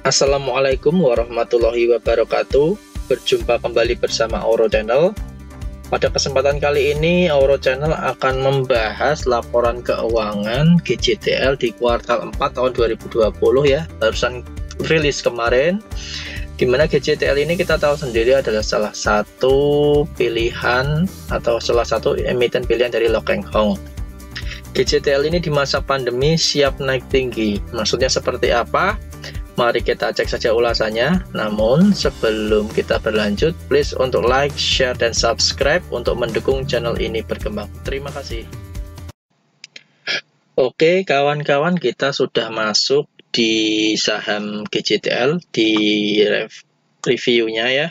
Assalamualaikum warahmatullahi wabarakatuh. Berjumpa kembali bersama Auro Channel. Pada kesempatan kali ini Auro Channel akan membahas laporan keuangan GJTL di kuartal 4 tahun 2020 ya. Barusan rilis kemarin, dimana GJTL ini kita tahu sendiri adalah salah satu pilihan atau salah satu emiten pilihan dari Loh Keng Hong. GJTL ini di masa pandemi siap naik tinggi. Maksudnya seperti apa? Mari kita cek saja ulasannya. Namun sebelum kita berlanjut, please untuk like, share, dan subscribe untuk mendukung channel ini berkembang. Terima kasih. Oke kawan-kawan, kita sudah masuk di saham GJTL di reviewnya ya.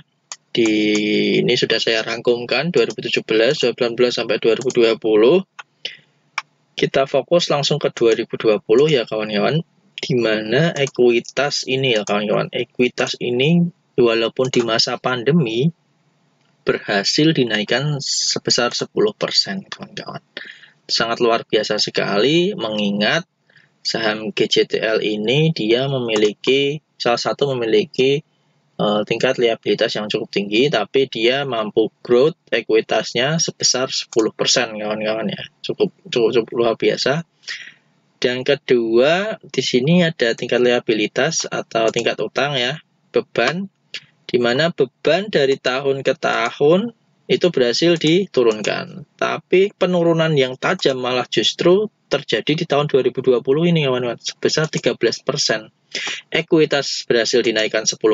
Ini sudah saya rangkumkan 2017, 2019 sampai 2020. Kita fokus langsung ke 2020 ya kawan-kawan. Di mana ekuitas ini ya kawan-kawan, ekuitas ini walaupun di masa pandemi berhasil dinaikkan sebesar 10% kawan-kawan. Sangat luar biasa sekali, mengingat saham GJTL ini dia memiliki tingkat liabilitas yang cukup tinggi, tapi dia mampu growth ekuitasnya sebesar 10% kawan-kawan ya, cukup luar biasa. Dan kedua, di sini ada tingkat liabilitas atau tingkat utang ya, beban, di mana beban dari tahun ke tahun itu berhasil diturunkan. Tapi penurunan yang tajam malah justru terjadi di tahun 2020 ini kawan-kawan, sebesar 13%. Ekuitas berhasil dinaikkan 10%,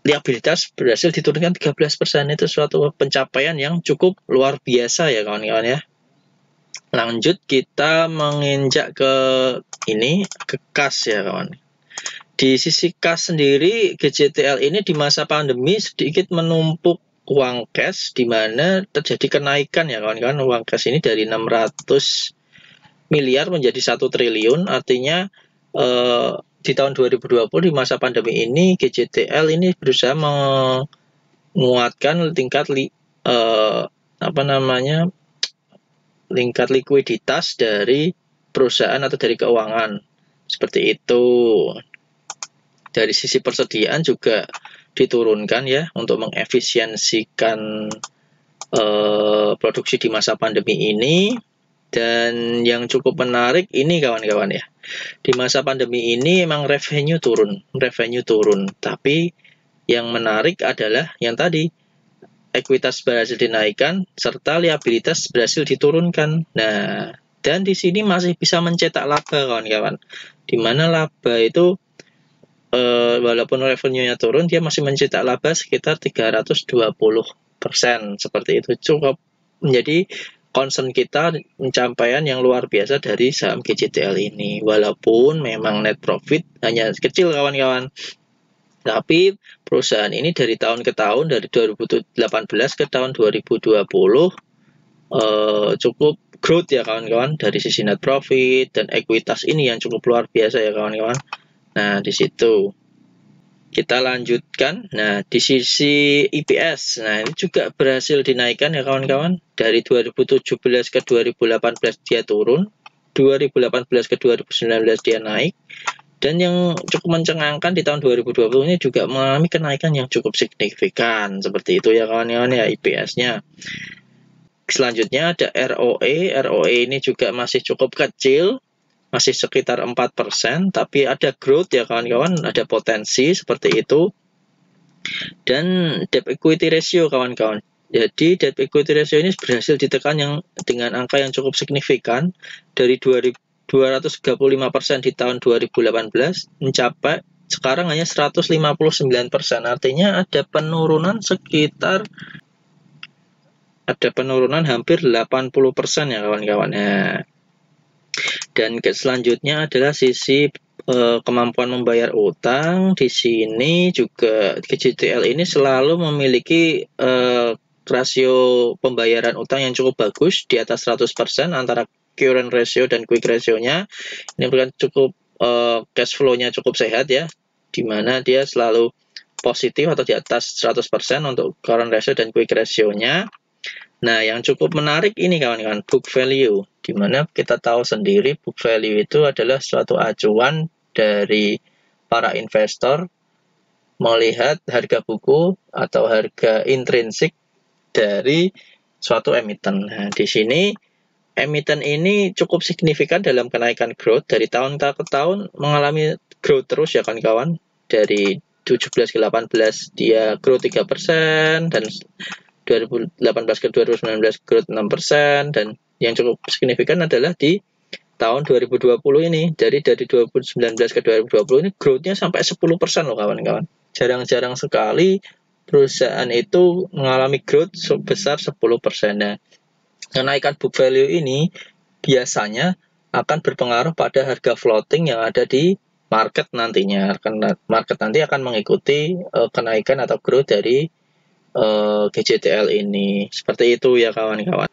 liabilitas berhasil diturunkan 13%. Itu suatu pencapaian yang cukup luar biasa ya kawan-kawan ya. Lanjut kita menginjak ke kas ya kawan. Di sisi kas sendiri, GJTL ini di masa pandemi sedikit menumpuk uang cash, di mana terjadi kenaikan ya kawan-kawan. Uang cash ini dari 600 miliar menjadi 1 triliun, artinya di tahun 2020 di masa pandemi ini GJTL ini berusaha menguatkan tingkat tingkat likuiditas dari perusahaan atau dari keuangan. Seperti itu. Dari sisi persediaan juga diturunkan ya untuk mengefisiensikan produksi di masa pandemi ini. Dan yang cukup menarik ini kawan-kawan ya. Di masa pandemi ini memang revenue turun. Tapi yang menarik adalah yang tadi, ekuitas berhasil dinaikkan serta liabilitas berhasil diturunkan. Nah, dan di sini masih bisa mencetak laba kawan-kawan. Di mana laba itu walaupun revenue-nya turun, dia masih mencetak laba sekitar 320%. Seperti itu, cukup menjadi concern kita, pencapaian yang luar biasa dari saham GJTL ini. Walaupun memang net profit hanya kecil kawan-kawan. Tapi perusahaan ini dari tahun ke tahun, dari 2018 ke tahun 2020 cukup growth ya kawan-kawan, dari sisi net profit dan ekuitas ini yang cukup luar biasa ya kawan-kawan. Nah, di situ kita lanjutkan. Nah, di sisi EPS, nah ini juga berhasil dinaikkan ya kawan-kawan. Dari 2017 ke 2018 dia turun, 2018 ke 2019 dia naik. Dan yang cukup mencengangkan di tahun 2020 ini juga mengalami kenaikan yang cukup signifikan. Seperti itu ya kawan-kawan ya IPS-nya. Selanjutnya ada ROE. ROE ini juga masih cukup kecil, masih sekitar 4%, tapi ada growth ya kawan-kawan, ada potensi seperti itu. Dan debt equity ratio kawan-kawan. Jadi debt equity ratio ini berhasil ditekan dengan angka yang cukup signifikan, dari 235% di tahun 2018 mencapai sekarang hanya 159%. Artinya ada penurunan hampir 80% ya kawan-kawan. Dan selanjutnya adalah sisi kemampuan membayar utang. Di sini juga GJTL ini selalu memiliki rasio pembayaran utang yang cukup bagus, di atas 100% antara current ratio dan quick ratio-nya. Ini bukan cukup cash flow-nya cukup sehat ya, dimana dia selalu positif atau di atas 100% untuk current ratio dan quick ratio-nya. Nah, yang cukup menarik ini kawan-kawan, book value, dimana kita tahu sendiri book value itu adalah suatu acuan dari para investor melihat harga buku atau harga intrinsik dari suatu emiten. Nah, di sini emiten ini cukup signifikan dalam kenaikan growth dari tahun ke tahun, mengalami growth terus ya kawan-kawan. Dari 17 ke 18 dia growth 3%, dan 2018 ke 2019 growth 6%, dan yang cukup signifikan adalah di tahun 2020 ini. Dari 2019 ke 2020 ini growth-nya sampai 10% loh kawan-kawan. Jarang-jarang sekali perusahaan itu mengalami growth sebesar 10%. Nah, kenaikan book value ini biasanya akan berpengaruh pada harga floating yang ada di market nantinya. Karena market nanti akan mengikuti kenaikan atau growth dari GJTL ini. Seperti itu ya kawan-kawan.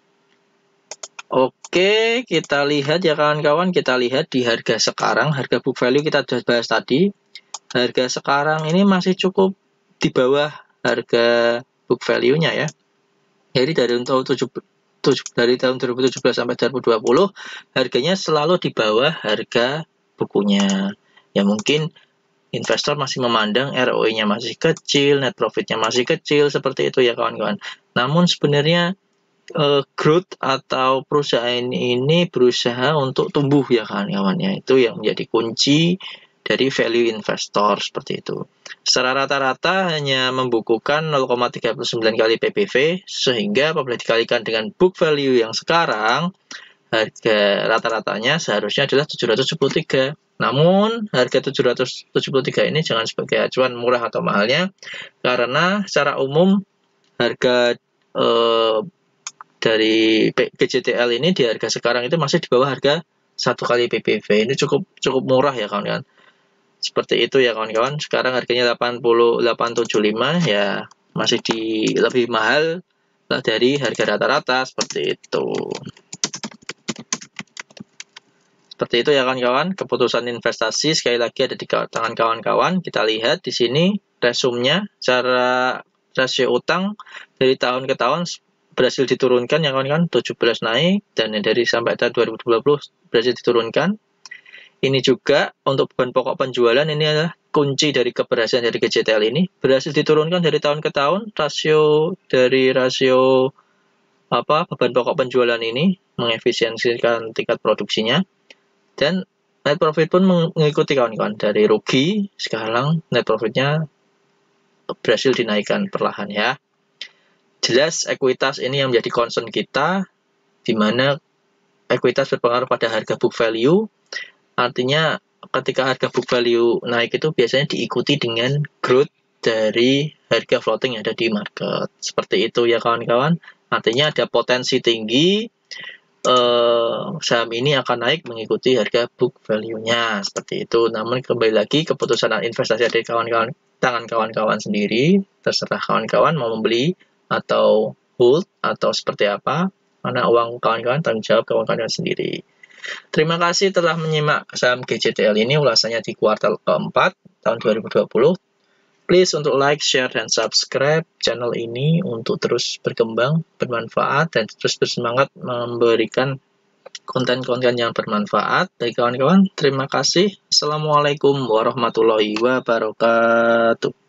Oke, kita lihat ya kawan-kawan, kita lihat di harga sekarang, harga book value kita sudah bahas tadi. Harga sekarang ini masih cukup di bawah harga book value-nya ya. Jadi dari tahun 2017 sampai 2020 harganya selalu di bawah harga bukunya. Ya mungkin investor masih memandang ROE-nya masih kecil, net profit-nya masih kecil, seperti itu ya kawan-kawan. Namun sebenarnya growth atau perusahaan ini berusaha untuk tumbuh ya kawan-kawan. Itu yang menjadi kunci dari value investor, seperti itu. Secara rata-rata hanya membukukan 0,39 kali PBV, sehingga apabila dikalikan dengan book value yang sekarang, harga rata-ratanya seharusnya adalah 773. Namun, harga 773 ini jangan sebagai acuan murah atau mahalnya, karena secara umum harga dari GJTL ini di harga sekarang itu masih di bawah harga 1 kali PBV. Ini cukup murah ya kawan-kawan. Seperti itu ya kawan-kawan. Sekarang harganya 8875 ya, masih lebih mahal lah dari harga rata-rata, seperti itu. Seperti itu ya kawan-kawan. Keputusan investasi sekali lagi ada di tangan kawan-kawan. Kita lihat di sini resumnya, cara rasio utang dari tahun ke tahun berhasil diturunkan ya kawan-kawan, 17 naik, dan dari sampai tahun 2020 berhasil diturunkan. Ini juga untuk beban pokok penjualan, ini adalah kunci dari keberhasilan dari GJTL ini, berhasil diturunkan dari tahun ke tahun. Rasio beban pokok penjualan ini mengefisiensikan tingkat produksinya, dan net profit pun mengikuti kawan-kawan. Dari rugi sekarang net profitnya berhasil dinaikkan perlahan ya. Jelas ekuitas ini yang menjadi concern kita, di mana ekuitas berpengaruh pada harga book value. Artinya ketika harga book value naik itu biasanya diikuti dengan growth dari harga floating yang ada di market. Seperti itu ya kawan-kawan. Artinya ada potensi tinggi saham ini akan naik mengikuti harga book value-nya. Seperti itu. Namun kembali lagi keputusan investasi dari tangan kawan-kawan sendiri. Terserah kawan-kawan mau membeli atau hold atau seperti apa. Karena uang kawan-kawan tanggung jawab kawan-kawan sendiri. Terima kasih telah menyimak saham GJTL ini ulasannya di kuartal keempat tahun 2020. Please untuk like, share, dan subscribe channel ini untuk terus berkembang, bermanfaat, dan terus bersemangat memberikan konten-konten yang bermanfaat bagi kawan-kawan. Terima kasih. Assalamualaikum warahmatullahi wabarakatuh.